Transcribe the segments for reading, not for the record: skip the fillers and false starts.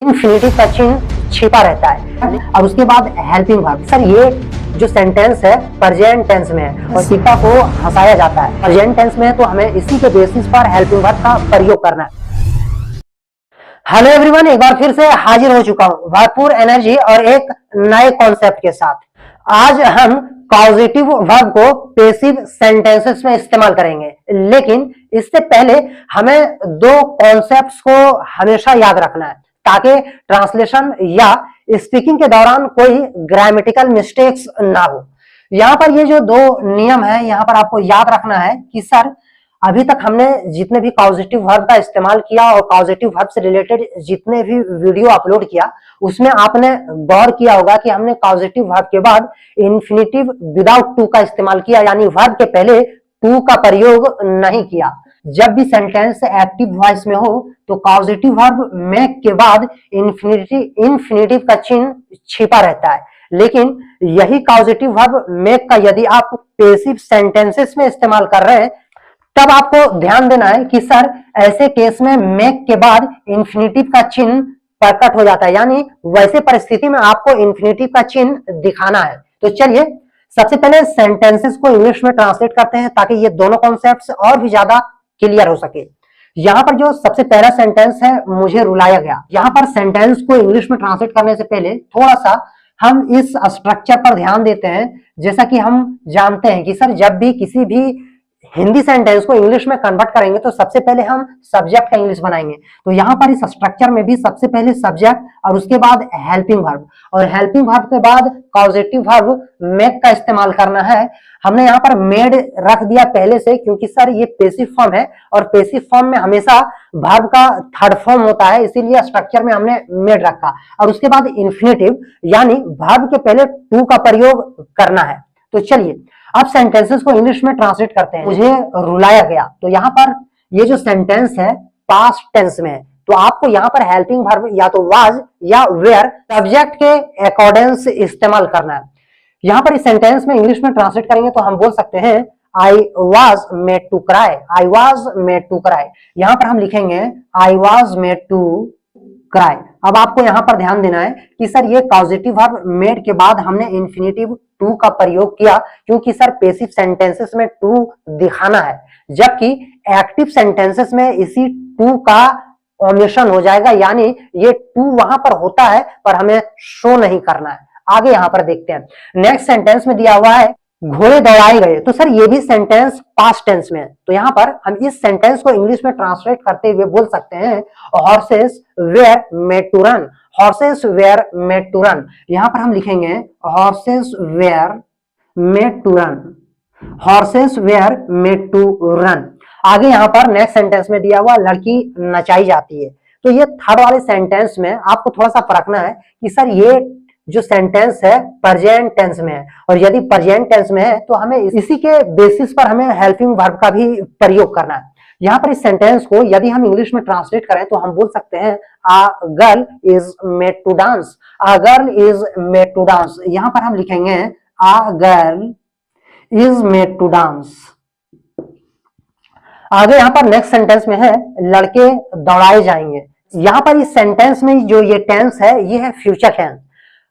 Infinitive का चिन्ह छिपा रहता है। और उसके बाद हेल्पिंग वर्ब। सर ये जो सेंटेंस है प्रेजेंट टेंस में है और सीता को हंसाया जाता है, प्रेजेंट टेंस में है, तो हमें इसी के बेसिस पर हेल्पिंग वर्ब का प्रयोग करना है। हेलो एवरीवन, एक बार फिर से हाजिर हो चुका हूं भरपूर एनर्जी और एक नए कॉन्सेप्ट के साथ। आज हम कॉजेटिव वर्ब को पैसिव सेंटेंसेस में इस्तेमाल करेंगे, लेकिन इससे पहले हमें दो कॉन्सेप्ट्स को हमेशा याद रखना है ताकि ट्रांसलेशन या स्पीकिंग के दौरान कोई ग्रामेटिकल मिस्टेक्स ना हो। यहाँ पर ये जो दो नियम है, यहाँ पर आपको याद रखना है कि सर अभी तक हमने जितने भी कॉजेटिव वर्ब का इस्तेमाल किया और कॉजेटिव वर्ब से रिलेटेड जितने भी वीडियो अपलोड किया, उसमें आपने गौर किया होगा कि हमने कॉजेटिव वर्ब के बाद इन्फिनिटिव विदाउट टू का इस्तेमाल किया, यानी वर्ब के पहले टू का प्रयोग नहीं किया। जब भी सेंटेंस एक्टिव वॉइस में हो तो कॉजेटिव वर्ब मेक के बाद इन्फिनिटिव का चिन्ह छिपा रहता है, लेकिन यही कॉजेटिव वर्ब मेक का यदि आप पैसिव सेंटेंसेस में इस्तेमाल कर रहे हैं तब आपको ध्यान देना है कि सर ऐसे केस में मेक के बाद इन्फिनिटिव का चिन्ह प्रकट हो जाता है, यानी वैसे परिस्थिति में आपको इन्फिनिटिव का चिन्ह दिखाना है। तो चलिए सबसे पहले सेंटेंसेस को इंग्लिश में ट्रांसलेट करते हैं ताकि ये दोनों कॉन्सेप्ट्स और भी ज्यादा क्लियर हो सके। यहाँ पर जो सबसे पहला सेंटेंस है, मुझे रुलाया गया। यहाँ पर सेंटेंस को इंग्लिश में ट्रांसलेट करने से पहले थोड़ा सा हम इस स्ट्रक्चर पर ध्यान देते हैं। जैसा कि हम जानते हैं कि सर जब भी किसी भी हिंदी सेंटेंस को इंग्लिश में कन्वर्ट करेंगे तो सबसे पहले हम सब्जेक्ट का इंग्लिश बनाएंगे। तो यहाँ पर इस स्ट्रक्चर में भी सबसे पहले सब्जेक्ट और उसके बाद हेल्पिंग वर्ब, और हेल्पिंग वर्ब के बाद कॉजेटिव वर्ब मेक का इस्तेमाल करना है। हमने यहाँ पर मेड रख दिया पहले से, क्योंकि सर ये पैसिव फॉर्म है और पैसिव फॉर्म में हमेशा वर्ब का थर्ड फॉर्म होता है, इसीलिए स्ट्रक्चर में हमने मेड रखा। और उसके बाद इन्फिनिटिव यानी वर्ब के पहले टू का प्रयोग करना है। तो चलिए अब सेंटेंसेस को इंग्लिश में ट्रांसलेट करते हैं। मुझे रुलाया गया, तो यहाँ पर ये जो सेंटेंस है पास्ट टेंस में है, तो आपको यहाँ पर हेल्पिंग वर्ब या तो वाज या वेयर सब्जेक्ट के अकॉर्डिंग इस्तेमाल करना है। यहाँ पर इस सेंटेंस में इंग्लिश में ट्रांसलेट करेंगे तो हम बोल सकते हैं I was made to cry, I was made to cry. यहाँ पर हम लिखेंगे I was made to cry. अब आपको यहाँ पर ध्यान देना है कि सर ये कॉजेटिव वर्ब मेड के बाद हमने इन्फिनिटिव टू का प्रयोग किया, क्योंकि सर पैसिव सेंटेंसेस में टू दिखाना है, जबकि एक्टिव सेंटेंसेस में इसी टू का ओमिशन हो जाएगा, यानी ये टू वहां पर होता है पर हमें शो नहीं करना है। आगे यहाँ पर देखते हैं। नेक्स्ट सेंटेंस में दिया हुआ है घोड़े दौड़ाए गए, तो सर ये भी सेंटेंस पास्ट टेंस में है। तो यहाँ पर हम इस सेंटेंस को इंग्लिश में ट्रांसलेट करते हुए बोल सकते हैं horses were made to run, horses were made to run. यहाँ पर हम लिखेंगे horses were made to run, horses were made to run. आगे यहाँ पर नेक्स्ट सेंटेंस में दिया हुआ लड़की नचाई जाती है। तो ये थर्ड वाले सेंटेंस में आपको थोड़ा सा परखना है कि सर ये जो सेंटेंस है प्रेजेंट टेंस में है, और यदि प्रेजेंट टेंस में है तो हमें इसी के बेसिस पर हमें हेल्पिंग वर्ब का भी प्रयोग करना है। यहाँ पर इस सेंटेंस को यदि हम इंग्लिश में ट्रांसलेट करें तो हम बोल सकते हैं a girl is made to dance, a girl is made to dance. यहाँ पर हम लिखेंगे a girl is made to dance. आगे यहाँ पर नेक्स्ट सेंटेंस में है लड़के दौड़ाए जाएंगे। यहाँ पर इस सेंटेंस में जो ये टेंस है ये है फ्यूचर टेंस।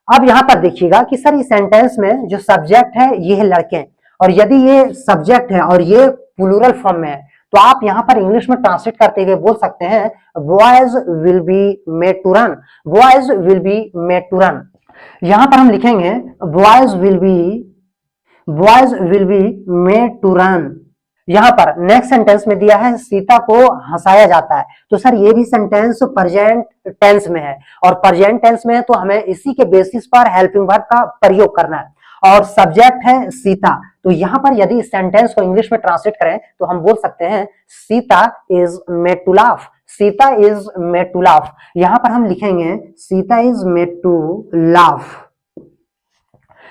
अब यहाँ पर देखिएगा कि सर इस सेंटेंस में जो सब्जेक्ट है ये है लड़के, और यदि ये सब्जेक्ट है और ये प्लूरल फॉर्म में है तो आप यहाँ पर इंग्लिश में ट्रांसलेट करते हुए बोल सकते हैं boys will be made to run, boys will be made to run. यहाँ पर हम लिखेंगे boys will be made to run. यहाँ पर नेक्स्ट सेंटेंस में दिया है सीता को हंसाया जाता है, तो सर ये भी सेंटेंस प्रेजेंट टेंस में है, और प्रेजेंट टेंस में है तो हमें इसी के बेसिस पर हेल्पिंग वर्ब का प्रयोग करना है, और सब्जेक्ट है सीता। तो यहाँ पर यदि इस सेंटेंस को इंग्लिश में ट्रांसलेट करें तो हम बोल सकते हैं Sita is made to laugh, Sita is made to laugh. यहाँ पर हम लिखेंगे Sita is made to laugh.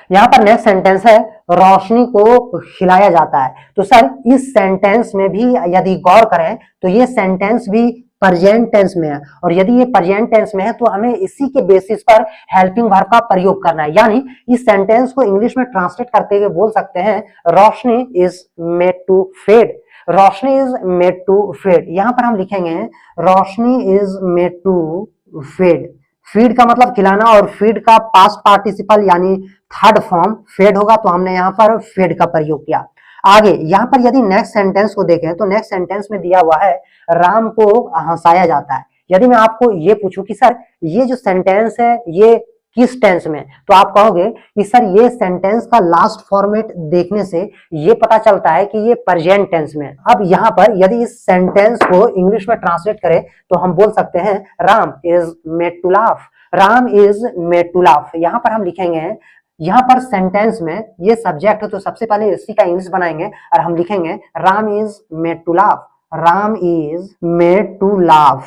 यहाँ पर नेक्स्ट सेंटेंस है रोशनी को खिलाया जाता है। तो सर इस सेंटेंस में भी यदि गौर करें तो ये सेंटेंस भी प्रेजेंट टेंस में है, और यदि ये प्रेजेंट टेंस में है तो हमें इसी के बेसिस पर हेल्पिंग वर्ब का प्रयोग करना है। यानी इस सेंटेंस को इंग्लिश में ट्रांसलेट करते हुए बोल सकते हैं Roshni is made to fed, Roshni is made to fed. यहाँ पर हम लिखेंगे Roshni is made to fed, feed का मतलब खिलाना, और फीड का पास्ट पार्टिसिपल यानी थर्ड फॉर्म फेड होगा, तो हमने यहाँ पर फेड का प्रयोग किया। आगे यहाँ पर यदि नेक्स्ट सेंटेंस को देखें तो नेक्स्ट सेंटेंस में दिया हुआ है राम को हंसाया जाता है। यदि मैं आपको ये पूछूं कि सर ये जो सेंटेंस है ये किस टेंस में, तो आप कहोगे कि सर ये सेंटेंस का लास्ट फॉर्मेट देखने से ये पता चलता है कि ये प्रेजेंट टेंस में। अब यहाँ पर यदि इस सेंटेंस को इंग्लिश में ट्रांसलेट करें तो हम बोल सकते हैं Ram is made to laugh, Ram is made to laugh. यहाँ पर हम लिखेंगे, यहाँ पर सेंटेंस में ये सब्जेक्ट है तो सबसे पहले इसी का इंग्लिश बनाएंगे और हम लिखेंगे Ram is made to laugh, Ram is made to laugh.